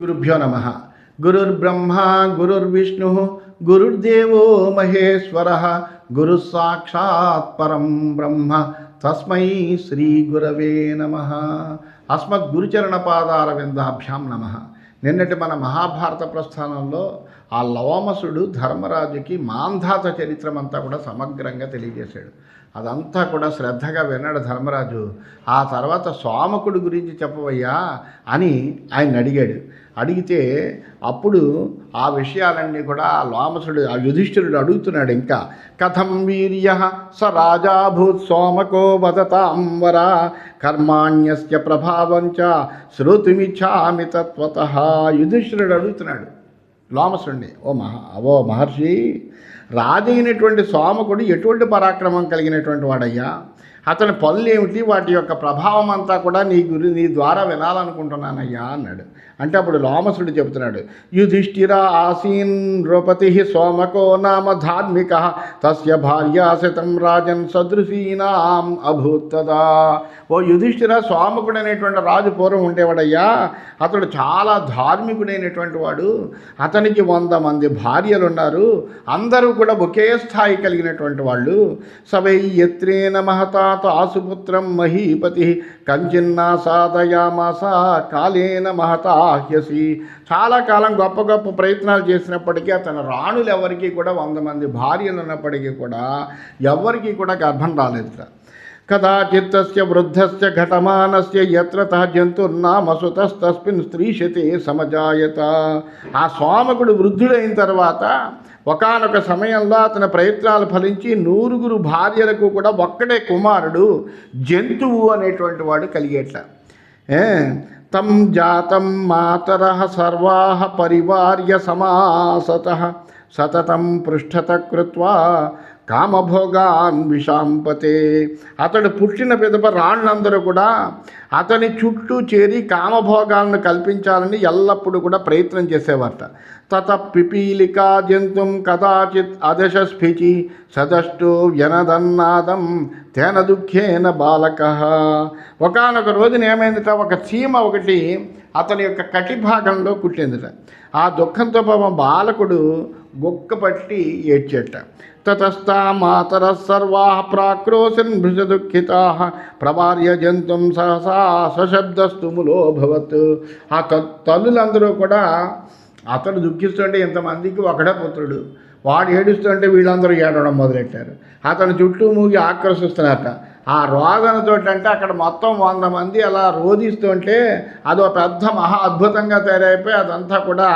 గురుభ్యో నమ. గురుర్బ్రహ్మ గురుర్విష్ణు గురుర్దేవో మహేశ్వర గురు సాక్షాత్ పరం బ్రహ్మ తస్మై శ్రీ గురవే నమ. అస్మద్ గురుచరణ పాదార విందాభ్యాం నమ. నిన్నటి మన మహాభారత ప్రస్థానంలో ఆ లవమసుడు ధర్మరాజుకి మాంధాత చరిత్రమంతా కూడా సమగ్రంగా తెలియజేశాడు. అదంతా కూడా శ్రద్ధగా విన్నాడు ధర్మరాజు. ఆ తర్వాత సోమకుడు గురించి చెప్పవయ్యా అని ఆయన అడిగాడు. అడిగితే అప్పుడు ఆ విషయాలన్నీ కూడా ఆ లోమసుడు ఆ యుధిష్ఠిరుడు అడుగుతున్నాడు. ఇంకా కథం వీర్య స రాజాభూత్ సోమకో వదతాం వర కర్మాణ్యస్య ప్రభావంచ శ్రోతుమిచ్చామి తత్వతః. యుధిష్ఠిరుడు అడుగుతున్నాడు లోమసుడిని, ఓ మహర్షి, రాజైనటువంటి సోమకుడు ఎటువంటి పరాక్రమం కలిగినటువంటి వాడయ్యా? అతని పనులు ఏమిటి? వాటి యొక్క ప్రభావం అంతా కూడా నీ ద్వారా వినాలనుకుంటున్నానయ్యా అన్నాడు. అంటే అప్పుడు లోమసుడు చెబుతున్నాడు, యుధిష్ఠిరా ఆసీన్ నృపతి సోమకో నామ ధార్మిక తస్య భార్యాశతం రాజన్ సదృశీనాం అభూత్తదా. ఓ యుధిష్ఠిర, సోమకుడు అనేటువంటి రాజు పూర్వం ఉండేవాడయ్యా. అతడు చాలా ధార్మికుడైనటువంటి వాడు. అతనికి 100 మంది భార్యలు ఉన్నారు. అందరూ కూడా ఒకే స్థాయి కలిగినటువంటి వాళ్ళు. సవై యత్రేన మహతాత ఆసుపుత్రం మహీపతి కంచిన్నా సాధయామాస కాలేన మహతాహ్యసి. చాలా కాలం గొప్ప గొప్ప ప్రయత్నాలు చేసినప్పటికీ అతని రాణులు ఎవరికి కూడా 100 మంది భార్యలు ఉన్నప్పటికీ కూడా ఎవరికి కూడా గర్భం రాలేదు. కదాచిత్తస్య వృద్ధస్య ఘటమానస్య యత్రతః జంతుర్నామసుతస్తస్మిన్ స్త్రీశతే సమజాయత. ఆ సోమకుడు వృద్ధుడైన తర్వాత ఒకానొక సమయంలో అతని ప్రయత్నాలు ఫలించి 100 భార్యలకు కూడా ఒక్కడే కుమారుడు జంతువు అనేటువంటి వాడు కలిగేట్ల. తం జాతం మాతరః సర్వాః పరివార్య సమాసతః సతతం పృష్ఠత కృత్వా కామభోగాన్ విషాంపతే. అతడు పుట్టిన పిదప రాళ్ళందరూ కూడా అతని చుట్టూ చేరి కామభోగాలను కల్పించాలని ఎల్లప్పుడూ కూడా ప్రయత్నం చేసేవారట. తత పిపీలికా జంతుం కదాచిత్ అదశస్ఫిచి సదష్టో వ్యనదన్నాదం తేన దుఃఖేన బాలక. ఒకానొక రోజున ఏమైందిట, ఒక చీమ ఒకటి అతని యొక్క కటి భాగంలో కుట్టిందిట. ఆ దుఃఖంతో పాపం బాలకుడు గుక్క పట్టి ఏడ్చేట. తతస్థా మాతర సర్వా ప్రాక్రోశన్ భృజ దుఃఖితా ప్రవార్య జంతుం సహసా సశబ్దస్తుములోభవత్. ఆ తల్లులందరూ కూడా అతడు దుఃఖిస్తుంటే ఇంతమందికి ఒకడే పుత్రుడు, వాడు ఏడుస్తుంటే వీళ్ళందరూ ఏడవడం మొదలెట్టారు. అతని చుట్టూ మూగి ఆకర్షిస్తున్నారట. ఆ రోదనతో అంటే అక్కడ మొత్తం 100 మంది అలా రోధిస్తుంటే అదో పెద్ద మహా అద్భుతంగా తయారైపోయి అదంతా కూడా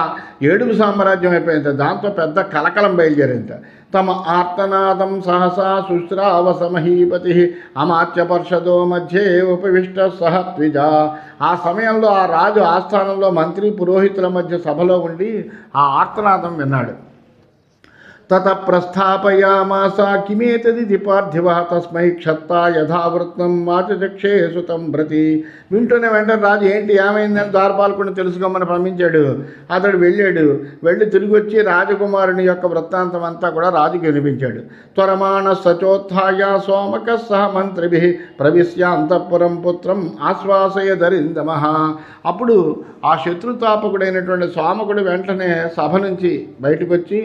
ఏడుపు సామ్రాజ్యం అయిపోయింది. దాంతో పెద్ద కలకలం బయలుదేరింది. తమ ఆర్తనాదం సహసా శుశ్రావ సమహీపతి అమాత్య పర్షదో మధ్యే ఉపవిష్ట సహ ద్విజ. ఆ సమయంలో ఆ రాజు ఆస్థానంలో మంత్రి పురోహితుల మధ్య సభలో ఉండి ఆ ఆర్తనాదం విన్నాడు. తత ప్రస్థాపయామాస కిమేతది పార్థివ తస్మై క్షత్తా యథావృత్తం వాచచక్షే సుతం ప్రతి. వింటూనే వెంటనే రాజు ఏంటి ఏమైందని ద్వారపాలకుడిని తెలుసుకోమని పంపించాడు. అతడు వెళ్ళి తిరిగి వచ్చి రాజకుమారుని యొక్క వృత్తాంతం అంతా కూడా రాజుకి వినిపించాడు. త్వరమాణ సచోత్థాయ సోమక సహ మంత్రిభి ప్రవిశ్య అంతఃపురం పుత్రం ఆశ్వాసయదరిందమ. అప్పుడు ఆ శత్రుతాపకుడైనటువంటి సోమకుడు వెంటనే సభ నుంచి బయటకు వచ్చి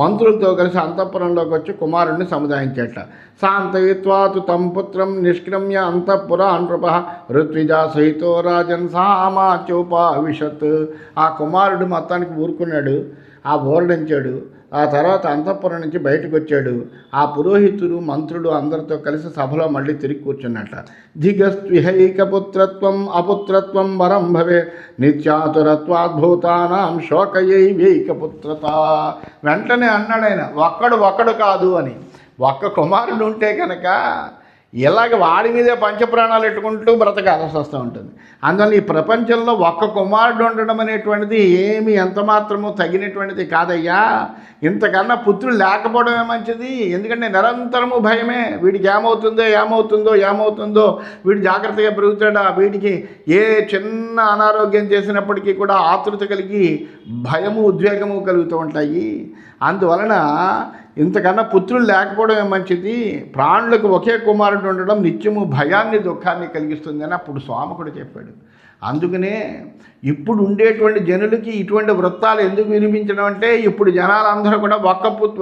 మంత్రులతో కలిసి అంతఃపురంలోకి వచ్చి కుమారుణ్ణి సముదాయించేట. శాంతయిత్వాతు తం పుత్రం నిష్క్రమ్య అంతఃపుర నృప ఋత్విజా సహితో రాజన్ సామాచోపావిశత్. ఆ కుమారుడు మొత్తానికి ఊరుకున్నాడు, ఆ ఓరడించాడు. ఆ తర్వాత అంతఃపురం నుంచి బయటకు వచ్చాడు. ఆ పురోహితుడు మంత్రులు అందరితో కలిసి సభలో మళ్ళీ తిరిగి కూర్చున్నట్ట. ధిగస్త్విహైకపుత్రత్వం అపుత్రత్వం వరం భవే నిత్యాతురత్వాద్భూతానాం శోకయైవైకపుత్రత. వెంటనే అన్నాడు ఆయన, ఒక్కడు కాదు అని. ఒక్క కుమారుడు ఉంటే కనుక ఇలాగ వాడి మీదే పంచప్రాణాలు పెట్టుకుంటూ బ్రతకాల్సి వస్తూ ఉంటుంది. అందువల్ల ఈ ప్రపంచంలో ఒక్క కుమారుడు ఉండడం అనేటువంటిది ఏమి ఎంత మాత్రమూ తగినటువంటిది కాదయ్యా. ఇంతకన్నా పుత్రులు లేకపోవడమే మంచిది. ఎందుకంటే నిరంతరము భయమే, వీడికి ఏమవుతుందో, వీడు జాగ్రత్తగా పెరుగుతాడా, వీడికి ఏ చిన్న అనారోగ్యం చేసినప్పటికీ కూడా ఆతృత కలిగి భయము ఉద్వేగము కలుగుతూ ఉంటాయి. అందువలన ఇంతకన్నా పుత్రులు లేకపోవడమే మంచిది. ప్రాణులకు ఒకే కుమారుడు ఉండడం నిత్యము భయాన్ని దుఃఖాన్ని కలిగిస్తుంది అని అప్పుడు సోమకుడు చెప్పాడు. అందుకనే ఇప్పుడు ఉండేటువంటి జనులకి ఇటువంటి వృత్తాలు ఎందుకు వినిపించడం అంటే ఇప్పుడు జనాలందరూ కూడా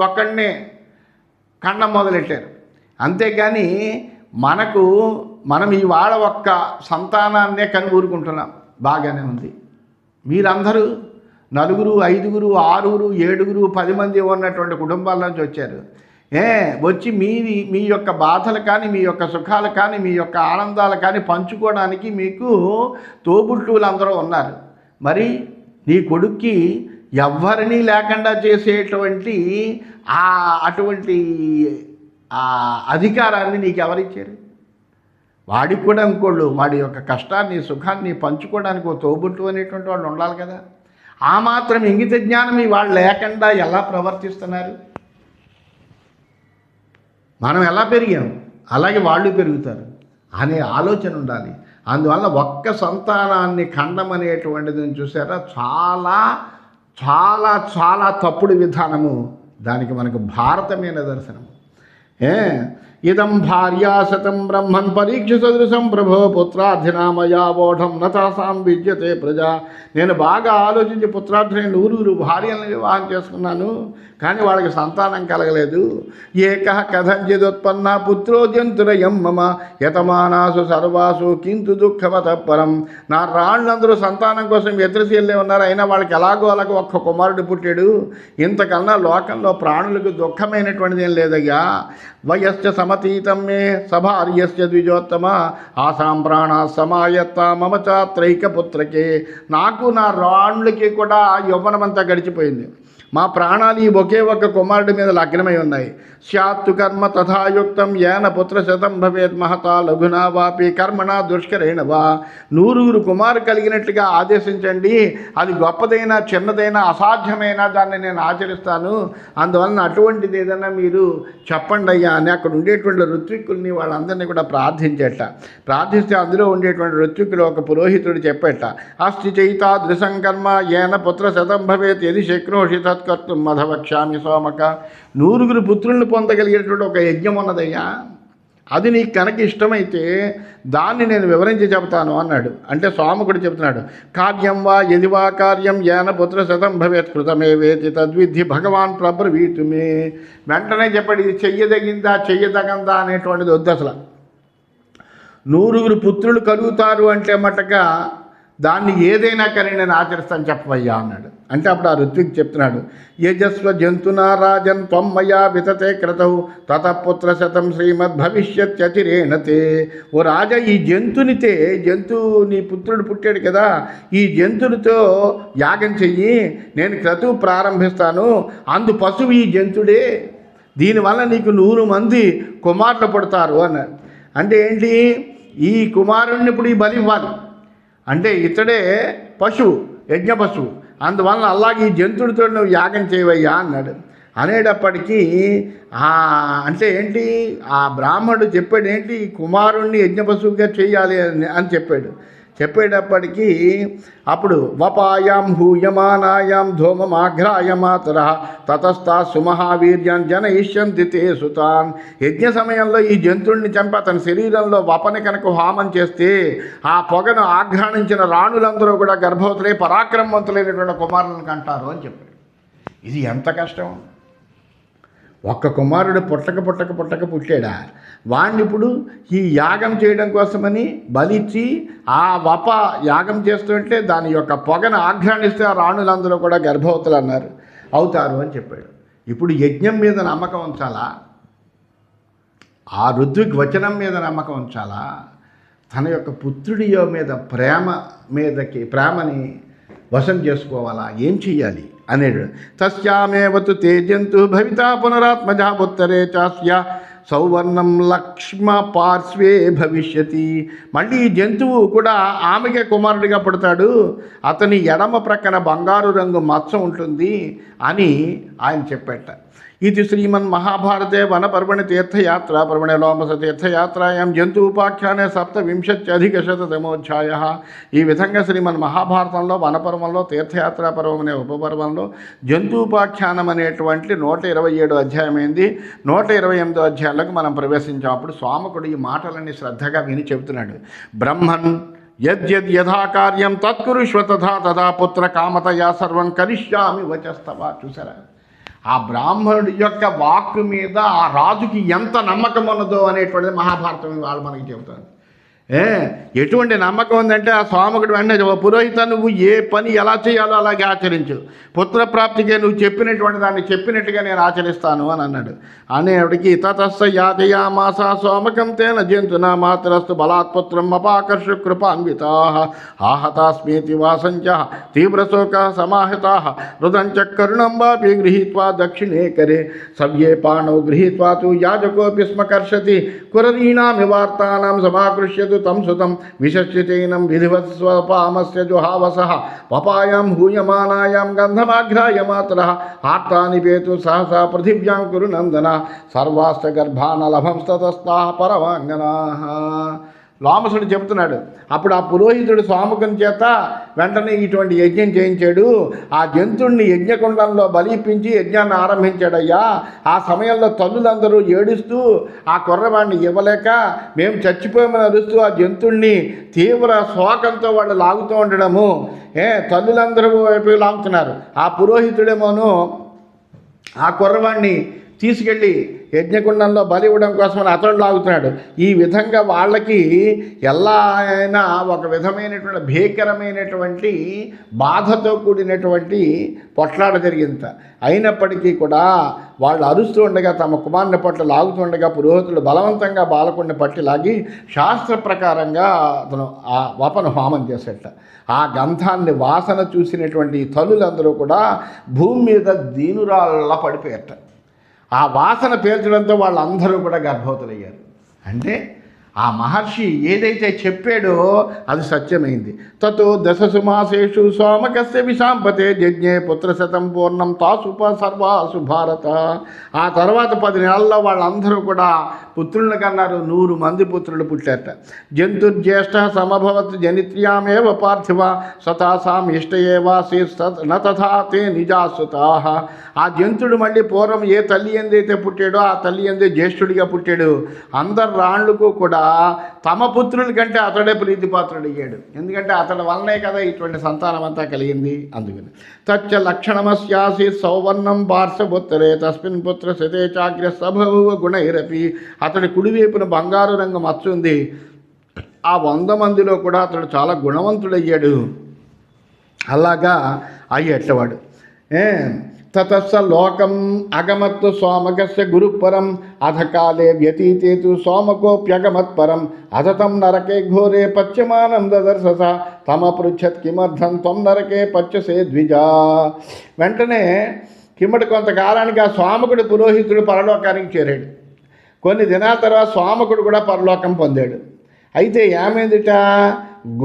ఒక్కడినే ఖండం మొదలెట్టారు. అంతేకాని మనం ఇవాళ ఒక్క సంతానాన్నే కనుగూరుకుంటున్నాం, బాగానే ఉంది. మీరందరూ 4, 5, 6, 7, 10 మంది ఉన్నటువంటి కుటుంబాల నుంచి వచ్చారు. వచ్చి మీ యొక్క బాధలు కానీ, మీ యొక్క సుఖాలు కానీ, మీ యొక్క ఆనందాలు కానీ పంచుకోవడానికి మీకు తోబుట్టువులు అందరూ ఉన్నారు. మరి నీ కొడుక్కి ఎవ్వరినీ లేకుండా చేసేటువంటి అటువంటి అధికారాన్ని నీకు ఎవరిచ్చారు? వాడికి కూడా ఇంకోళ్ళు వాడి యొక్క కష్టాన్ని సుఖాన్ని పంచుకోవడానికి ఒక తోబుట్టు అనేటువంటి వాళ్ళు ఉండాలి కదా. ఆ మాత్రం ఇంగిత జ్ఞానం వాళ్ళు లేకుండా ఎలా ప్రవర్తిస్తున్నారు? మనం ఎలా పెరిగాం అలాగే వాళ్ళు పెరుగుతారు అనే ఆలోచన ఉండాలి. అందువల్ల ఒక్క సంతానాన్ని ఖండం అనేటువంటిది చూసారా, చాలా చాలా చాలా తప్పుడు విధానము. దానికి మనకు భారతమే నిదర్శనము. ఇదం భార్యాశతం బ్రహ్మన్ పరీక్ష సదృశం ప్రభో పుత్రార్థినామయా బోఢం నతాసాం విద్యతే ప్రజ. నేను బాగా ఆలోచించి పుత్రార్థిని 100 భార్యలను వివాహం చేసుకున్నాను, కానీ వాళ్ళకి సంతానం కలగలేదు. ఏకః కథంచిదుత్పన్న పుత్రో జంతురయం మమ యతమానాసు సర్వాసు కింతు దుఃఖవత పరం. నా రాళ్ళందరూ సంతానం కోసం ఎదురుసీల్లే ఉన్నారు, అయినా వాళ్ళకి ఎలాగో అలాగో ఒక్క కుమారుడు పుట్టాడు. ఇంతకన్నా లోకంలో ప్రాణులకు దుఃఖమైనటువంటిది ఏం లేదయ్యా. వయశ్చ సమతీతం మే సభార్యస్య ద్విజోత్తమ ఆసాం ప్రాణ సమాయత్త మమ చాత్రైక పుత్రకే. నాకు నా రాణులకి కూడా యవ్వనమంతా గడిచిపోయింది. మా ప్రాణాలు ఈ ఒకే ఒక్క కుమారుడి మీద లగ్నమై ఉన్నాయి. స్యాత్తు కర్మ తథాయుక్తం ఏన పుత్రశతం భవేత్ మహతా లఘునా వాపి కర్మణ దుష్కరేణ వా. 100 కుమారు కలిగినట్లుగా ఆదేశించండి, అది గొప్పదైనా చిన్నదైనా అసాధ్యమైనా దాన్ని నేను ఆచరిస్తాను. అందువలన అటువంటిది ఏదైనా మీరు చెప్పండి అయ్యా అని అక్కడ ఉండేటువంటి ఋత్విక్కుల్ని వాళ్ళందరినీ కూడా ప్రార్థిస్తే అందులో ఉండేటువంటి ఋత్విక్కులు ఒక పురోహితుడు చెప్పేట, అస్తి చైతా దృశం కర్మ ఏన పుత్రశతం భవేత్ యది శక్నోషి తత్కర్తుం మధవక్ష్యామి సోమక. 100 పుత్రులను పొందగలిగేటువంటి ఒక యజ్ఞం ఉన్నదయ్యా, అది నీకు కనుక ఇష్టమైతే దాన్ని నేను వివరించి చెబుతాను అన్నాడు. అంటే సోమకుడు చెబుతున్నాడు, కార్యం వా యది వా కార్యం ఏన పుత్రశతం భవేత్ కృతమేవేతి తద్విద్ధి భగవాన్ ప్రబ్రవీతుమే. వెంటనే చెప్పాడు, ఇది చెయ్యదగిందా చెయ్యదగందా అనేటువంటిది వద్దు. అసలు 100 పుత్రులు కలుగుతారు అంటే మటుగా దాన్ని ఏదైనా కానీ నేను ఆచరిస్తాను చెప్పవయ్యా అన్నాడు. అంటే అప్పుడు ఆ ఋత్విక్ చెప్తున్నాడు, యజస్వ జంతునా రాజన్ త్వమ్మయా వితతే క్రతౌ తతపుత్రశతం శ్రీమద్భవిష్యత్యతిరేణతే. ఓ రాజా, ఈ నీ పుత్రుడు పుట్టాడు కదా, ఈ జంతునితో యాగం చెయ్యి, నేను క్రతువు ప్రారంభిస్తాను. అందు పశువు ఈ జంతుడే, దీనివల్ల నీకు 100 మంది కుమారులు పుడతారు అన్నాడు. అంటే ఏంటి, ఈ కుమారుణ్ణి ఇప్పుడు ఈ బలి ఇవ్వాలి అంటే ఇతడే పశువు, యజ్ఞ పశువు, అందువలన అలాగే ఈ జంతుడితో నువ్వు యాగం చేయవయ్యా అన్నాడు. అనేటప్పటికీ అంటే ఏంటి, ఆ బ్రాహ్మణుడు చెప్పాడు ఏంటి, ఈ కుమారుణ్ణి యజ్ఞ పశువుగా చేయాలి అని చెప్పేటప్పటికీ అప్పుడు వపాయాం హూయమానాయాం ధూమమాఘ్రాయమాతర తతస్థా సుమహావీర్యాన్ జనయిష్యంతి తే సుతాన్. యజ్ఞ సమయంలో ఈ జంతువుని చంపి అతని శరీరంలో వపని కనుక హోమం చేస్తే ఆ పొగను ఆఘ్రాణించిన రాణులందరూ కూడా గర్భవతులై పరాక్రమవంతులైనటువంటి కుమారులను కంటారు అని చెప్పాడు. ఇది ఎంత కష్టం. ఒక్క కుమారుడు పుట్టక పుట్టాడా, వాడిని ఇప్పుడు ఈ యాగం చేయడం కోసమని బలిచ్చి ఆ వప యాగం చేస్తుంటే దాని యొక్క పొగను ఆఘ్రాణిస్తే ఆ రాణులందరూ కూడా గర్భవతులు అవుతారు అని చెప్పాడు. ఇప్పుడు యజ్ఞం మీద నమ్మకం ఉంచాలా, ఆ ఋత్విక్ వచనం మీద నమ్మకం ఉంచాలా, తన యొక్క పుత్రుడి మీద ప్రేమని వశం చేసుకోవాలా, ఏం చెయ్యాలి అనేడు. తస్యామేవతు తే జంతు భవితా పునరాత్మజ ఉత్తరే చాస్య సౌవర్ణం లక్ష్మ పార్శ్వే భవిష్యతి. మళ్ళీ ఈ జంతువు కూడా ఆమెకే కుమారుడిగా పుడతాడు, అతని ఎడమ ప్రక్కన బంగారు రంగు మచ్చ ఉంటుంది అని ఆయన చెప్పేట. ఇది శ్రీమన్మహాభారతే వనపర్వణి తీర్థయాత్రా పర్వణి లోమస తీర్థయాత్రాయాం జంతు ఉపాఖ్యానే 720-శతమోధ్యాయ. ఈ విధంగా శ్రీమన్మహాభారతంలో వనపర్వంలో తీర్థయాత్రా పర్వం అనే ఉపపర్వంలో జంతుపాఖ్యానం అనేటువంటి 127 అధ్యాయమైంది. 128 అధ్యాయాలకు మనం ప్రవేశించాం. అప్పుడు సోమకుడు ఈ మాటలన్నీ శ్రద్ధగా విని చెబుతున్నాడు. బ్రహ్మన్ యద్యద్ యథా కార్యం తత్కురుష్వ తథా తథా పుత్ర కామతయా సర్వం కరిష్యామి వచస్తవా. చూసారా, ఆ బ్రాహ్మణుడి యొక్క వాక్కు మీద ఆ రాజుకి ఎంత నమ్మకం ఉన్నదో అనేటువంటిది మహాభారతం వాళ్ళు మనకి చెబుతారు. ఎటువంటి నమ్మకం ఉందంటే ఆ స్వామికుడు వెంటనే పురోహిత నువ్వు ఏ పని ఎలా చేయాలో అలాగే ఆచరించు, పుత్రప్రాప్తికే నువ్వు చెప్పినటువంటి దాన్ని చెప్పినట్టుగా నేను ఆచరిస్తాను అని అన్నాడు. అనేటికి తతస్స యాజయామాస సోమకం తేన జంతునా మాతరస్తు బలాత్పుత్రం అపాకర్షు కృపాన్వితా ఆహతాస్మీతి వాసంచ తీవ్రశోక సమాహితా హృదంచ కరుణం వాపి గృహీత్వా దక్షిణే కరే సవ్యే పాణౌ గృహీత్వా తు యాజకోపి స్మకర్షతి కురరీణామివార్తానాం సమాకృష్యతు తం సుతం విశస్యతైనం విధివత్ స్వపామస్య జుహావసః పపాయాం హూయమానాయాం గంధమాఘ్రాయ మాతరః ఆర్తానిపేతు సహసా పృథివ్యాం కురు నందన సర్వాస్త గర్భానలభంస్తతస్తాః పరమాంగనాః. లోమసుడు చెబుతున్నాడు. అప్పుడు ఆ పురోహితుడు స్వాముఖం చేత వెంటనే ఇటువంటి యజ్ఞం చేయించాడు. ఆ జంతుడిని యజ్ఞకుండంలో బలిపించి యజ్ఞాన్ని ఆరంభించాడయ్యా. ఆ సమయంలో తల్లులందరూ ఏడుస్తూ ఆ కుర్రవాడిని ఇవ్వలేక మేము చచ్చిపోయామని అరుస్తూ ఆ జంతుడిని తీవ్ర శోకంతో వాళ్ళు లాగుతూ ఉండడము, తల్లులందరూ వైపు లాగుతున్నారు. ఆ పురోహితుడేమోను ఆ కుర్రవాడిని తీసుకెళ్ళి యజ్ఞకుండంలో బలి ఇవ్వడం కోసమని అతడు లాగుతున్నాడు. ఈ విధంగా వాళ్ళకి ఎలా అయినా ఒక విధమైనటువంటి భీకరమైనటువంటి బాధతో కూడినటువంటి పొట్లాట జరిగింది. అయినప్పటికీ కూడా వాళ్ళు అరుస్తూ ఉండగా తమ కుమారుని పట్ల లాగుతూ ఉండగా పురోహితులు బలవంతంగా బాలకుడిని పట్టి లాగి శాస్త్ర ప్రకారంగా అతను ఆ వపను హోమం చేసేట. ఆ గంధాన్ని వాసన చూసినటువంటి తల్లులందరూ కూడా భూమి మీద దీనురాళ్ళ పడిపోయారట. ఆ వాసన పీల్చడంతో వాళ్ళందరూ కూడా గర్భవతులయ్యారు. అంటే ఆ మహర్షి ఏదైతే చెప్పాడో అది సత్యమైంది. తతో దశసు మాసేషు సోమకస్య విశాంపతే జజ్ఞే పుత్రశతం పూర్ణం తాసుప సర్వాసు భారత. ఆ తర్వాత 10 నెలల్లో వాళ్ళందరూ కూడా పుత్రులను కన్నారు. 100 మంది పుత్రులు పుట్టారట. జంతుర్జ్యేష్ఠ సమభవత్ జనిత్ర్యామేవ పార్థివ సతాసాం ఇష్టయేవాసి నతథా తే నిజాసుతాః. ఆ జంతుడు మళ్ళీ పూర్వం ఏ తల్లి ఎందైతే పుట్టాడో ఆ తల్లి ఎందే జ్యేష్ఠుడిగా పుట్టాడు. అందరు రాళ్ళకు కూడా తమ పుత్రుల కంటే అతడే ప్రీతిపాత్రుడయ్యాడు. ఎందుకంటే అతడి వల్లనే కదా ఇటువంటి సంతానం అంతా కలిగింది. అందుకని తచ్చ లక్షణమస్యాసి సౌవర్ణం పార్శ్వపుత్రే తస్మిన్ పుత్ర శతే చాగ్ర సభవ గుణైరపి. అతడి కుడివైపున బంగారు రంగు మచ్చుంది. ఆ 100 మందిలో కూడా అతడు చాలా గుణవంతుడయ్యాడు. అలాగా అయ్యేటవాడు. తతస్స లోకం అగమత్తు సోమకస్య గురుపరం అధకాలే వ్యతీతేతు సోమకోప్యగమత్పరం అధతం నరకే ఘోరే పశ్యమానం దదర్శస తమపృచ్ఛత్ కిమర్థం త్వం నరకే పశ్యసే ద్విజా. వెంటనే కిమ్మటి కొంతకాలానికి ఆ స్వామకుడి పురోహితుడు పరలోకానికి చేరాడు. కొన్ని దినాల తర్వాత స్వామకుడు కూడా పరలోకం పొందాడు. అయితే ఏమైందిట,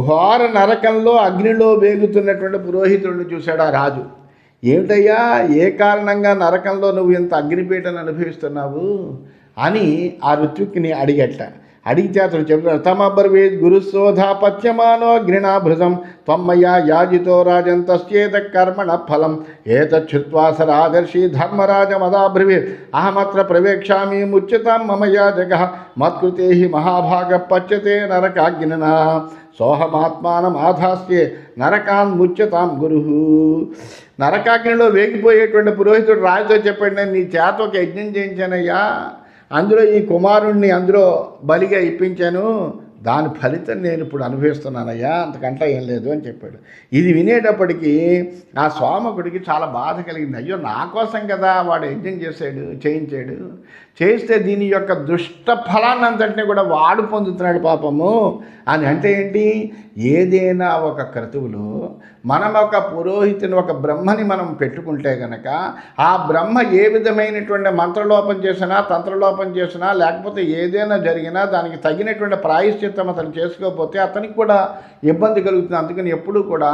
ఘోర నరకంలో అగ్నిలో వేగుతున్నటువంటి పురోహితుడిని చూశాడు ఆ రాజు. ఏమిటయ్యా, ఏ కారణంగా నరకంలో నువ్వు ఇంత అగ్నిపీఠను అనుభవిస్తున్నావు అని ఆ ఋత్విక్ని అడిగట. అడిగితే అతడు చెప్తాడు, తమబ్రవీద్ గురుశోధా పత్యమానో అగ్నినాభృతం త్వమ్మయా యాజితో రాజన్ తస్యేత కర్మణ ఫలం ఏతచ్చుత్వా స రాజర్షి ధర్మరాజమదాబ్రవీత్ అహమత్ర ప్రవేక్షామి ముచ్యతాం మమ యాజకః మత్కృతే హి మహాభాగ పచ్యతే నరకాగ్నినా సోహమాత్మానం ఆధాస్యే నరకాన్ ముచ్యతాం గురు. నరకాగ్నిలో వేగిపోయేటువంటి పురోహితుడు రాజుతో చెప్పాడు, నేను నీ చేత ఒక యజ్ఞం చేయించానయ్యా, అందులో ఈ కుమారుణ్ణి అందులో బలిగా ఇప్పించాను, దాని ఫలితం నేను ఇప్పుడు అనుభవిస్తున్నానయ్యా, అంతకంటే ఏం లేదు అని చెప్పాడు. ఇది వినేటప్పటికీ ఆ స్వామకుడికి చాలా బాధ కలిగింది. అయ్యో, నా కోసం కదా వాడు యజ్ఞం చేయించాడు, చేస్తే దీని యొక్క దుష్ట ఫలాన్ని అంతటినీ కూడా వాడు పొందుతున్నాడు పాపము అని. అంటే ఏంటి, ఏదైనా ఒక క్రతువులో మనం ఒక పురోహితుని ఒక బ్రహ్మని మనం పెట్టుకుంటే కనుక ఆ బ్రహ్మ ఏ విధమైనటువంటి మంత్రలోపం చేసినా తంత్రలోపం చేసినా లేకపోతే ఏదైనా జరిగినా దానికి తగినటువంటి ప్రాయశ్చిత్తం అతను చేసుకోకపోతే అతనికి కూడా ఇబ్బంది కలుగుతుంది. అందుకని ఎప్పుడూ కూడా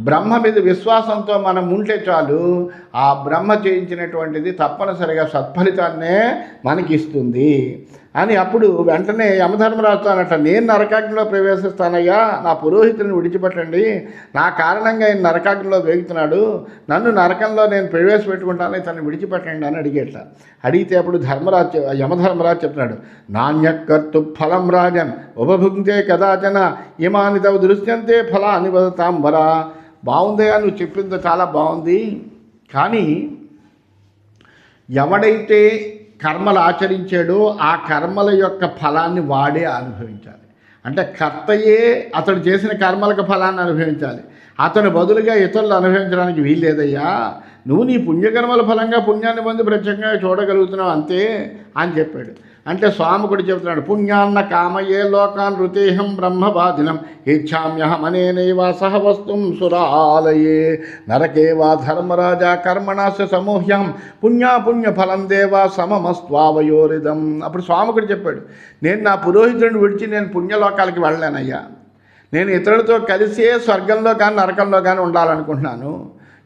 బ్రహ్మ మీద విశ్వాసంతో మనం ఉంటే చాలు, ఆ బ్రహ్మ చేయించినటువంటిది తప్పనిసరిగా సత్ఫలితాన్నే మనకి ఇస్తుంది అని అప్పుడు వెంటనే యమధర్మరాజుతో అన్నట్ట, నేను నరకాగ్నిలో ప్రవేశిస్తానయ్యా, నా పురోహితుని విడిచిపెట్టండి, నా కారణంగా ఆయన నరకాగ్నిలో వేగుతున్నాడు, నన్ను నరకంలో నేను ప్రవేశపెట్టుకుంటాను, ఇతన్ని విడిచిపెట్టండి అని అడిగేట. అడిగితే అప్పుడు యమధర్మరాజు చెప్తున్నాడు, నాణ్యకర్తు ఫలం రాజన్ ఉపభుక్తే కదాచన ఇమాని తవ దృశ్యంతే ఫలాన్ని వదతాంబరా. బాగుందయ్యా, నువ్వు చెప్పింది చాలా బాగుంది, కానీ ఎవడైతే కర్మలు ఆచరించాడో ఆ కర్మల యొక్క ఫలాన్ని వాడే అనుభవించాలి. అంటే కర్తయే అతడు చేసిన కర్మలకు ఫలాన్ని అనుభవించాలి, అతను బదులుగా ఇతరులు అనుభవించడానికి వీల్లేదయ్యా. నువ్వు నీ పుణ్యకర్మల ఫలంగా పుణ్యాన్ని పొంది ప్రత్యేకంగా చూడగలుగుతున్నావు అంతే అని చెప్పాడు. అంటే స్వామి కూడా చెబుతున్నాడు, పుణ్యాన్న కామయే లోకాన్ ఋతేహం బ్రహ్మబాధినం ఇచ్చామ్యహమనేనైవ సహ వస్తుం సురాలయే నరకే వా ధర్మరాజా కర్మణాస్య సమూహ్యం పుణ్యాపుణ్య ఫలం దేవా సమమస్వావయోరిదం. అప్పుడు స్వామి కూడా చెప్పాడు, నేను నా పురోహితుడిని విడిచి నేను పుణ్యలోకాలకి వెళ్ళలేనయ్యా, నేను ఇతరులతో కలిసే స్వర్గంలో కానీ నరకంలో కానీ ఉండాలనుకుంటున్నాను.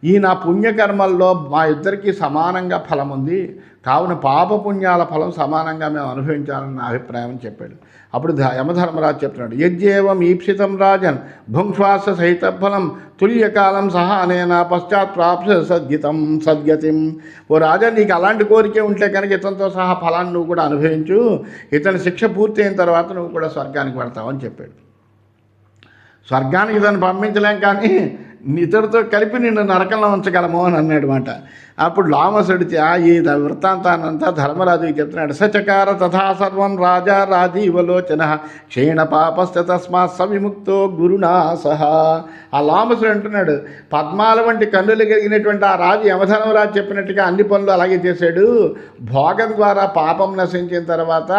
ఈ నా పుణ్యకర్మల్లో మా ఇద్దరికీ సమానంగా ఫలం ఉంది, కావున పాపపుణ్యాల ఫలం సమానంగా మేము అనుభవించాలని నా అభిప్రాయం చెప్పాడు. అప్పుడు యమధర్మరాజు చెప్తున్నాడు, యజ్జేవం ఈప్సితం రాజన్ భుంక్ష్వాస సహిత ఫలం తుల్యకాలం సహా అనేనా పశ్చాత్ ప్రాప్స సద్గతిం. ఓ రాజా, నీకు అలాంటి కోరికే ఉంటే కనుక ఇతనితో సహా ఫలాన్ని నువ్వు కూడా అనుభవించు, ఇతని శిక్ష పూర్తి అయిన తర్వాత నువ్వు కూడా స్వర్గానికి పడతావని చెప్పాడు. స్వర్గానికి దాన్ని పంపించలేం, కానీ ఇతడితో కలిపి నిన్ను నరకంలో ఉంచగలము అని అన్నాడు మాట. అప్పుడు లామసుడితే ఈ వృత్తాంతానంతా ధర్మరాజుకి చెప్తున్నాడు. సచకార తథా సర్వం రాజా రాజీవలోచన క్షీణ పాపస్య తస్మాత్ సవిముక్తో గురునా సహా. ఆ లామసుడు అంటున్నాడు, పద్మాల వంటి కన్నులు కలిగినటువంటి ఆ రాజు యమధర్మరాజు చెప్పినట్టుగా అన్ని పనులు అలాగే చేశాడు. భోగం ద్వారా పాపం నశించిన తర్వాత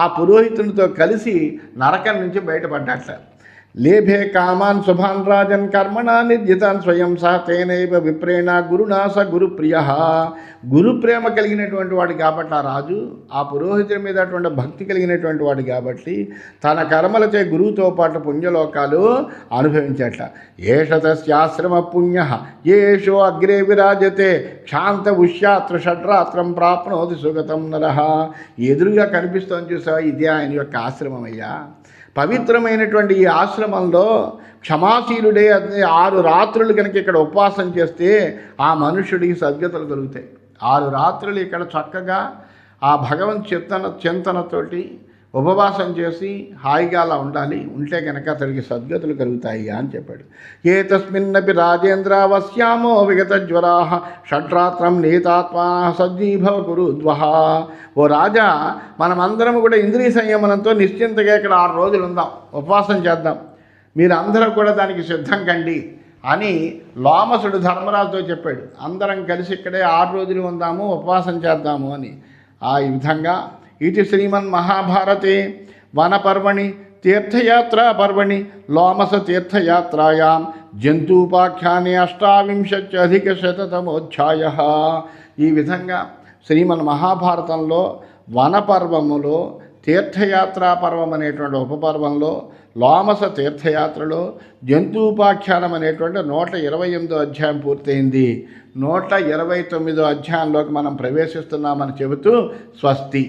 ఆ పురోహితునితో కలిసి నరకం నుంచి బయటపడ్డట్ల. లేభే కామాన్ శుభాన్ రాజన్ కర్మణా నిర్జితాన్ స్వయం సహ తేనైవ విప్రేణ గురునా స గురుప్రియ. గురు ప్రేమ కలిగినటువంటి వాడు కాబట్టి ఆ రాజు ఆ పురోహితుడి మీద అటువంటి భక్తి కలిగినటువంటి వాడు కాబట్టి తన కర్మలచే గురువుతో పాటు పుణ్యలోకాలు అనుభవించట్ల. ఏష తస్యాశ్రమ పుణ్య ఏషో అగ్రే విరాజతే క్షాంత ఉష్యాత్ర షడ్రాత్రం ప్రాప్నోతి సుగతం నరః. ఎదురుగా కనిపిస్తోంది చూసావా, ఇదే ఆయన యొక్క ఆశ్రమం అయ్యా. పవిత్రమైనటువంటి ఈ ఆశ్రమంలో క్షమాశీలుడే 6 రాత్రులు కనుక ఇక్కడ ఉపవాసం చేస్తే ఆ మనుషుడికి సద్గతులు కలుగుతాయి. 6 రాత్రులు ఇక్కడ చక్కగా ఆ భగవంత్ చింతనతోటి ఉపవాసం చేసి హాయిగా అలా ఉండాలి, ఉంటే కనుక అతడికి సద్గతులు కలుగుతాయి అని చెప్పాడు. ఏ తస్మిన్నపి రాజేంద్ర వశ్యామో విగత జ్వరా షడ్రాత్రం నీతాత్మా సజ్జీభవ కురుద్వహ. ఓ రాజా, మనమందరం కూడా ఇంద్రియ సంయమనంతో నిశ్చింతగా ఇక్కడ 6 రోజులు ఉందాం, ఉపవాసం చేద్దాం, మీరందరూ కూడా దానికి సిద్ధం కండి అని లోమసుడు ధర్మరాజుతో చెప్పాడు. అందరం కలిసి ఇక్కడే 6 రోజులు ఉందాము, ఉపవాసం చేద్దాము అని. ఆ విధంగా ఇది శ్రీమన్ మహాభారతే వనపర్వణి తీర్థయాత్రా పర్వణి లోమస తీర్థయాత్రాయాం జంతూపాఖ్యానే 28+100 ఈ విధంగా శ్రీమన్ మహాభారతంలో వనపర్వములో తీర్థయాత్రా పర్వం అనేటువంటి ఉపపర్వంలో లోమస తీర్థయాత్రలో జంతూపాఖ్యానం అనేటువంటి 128వ అధ్యాయం పూర్తయింది. 129వ అధ్యాయంలోకి మనం ప్రవేశిస్తున్నామని చెబుతూ స్వస్తి.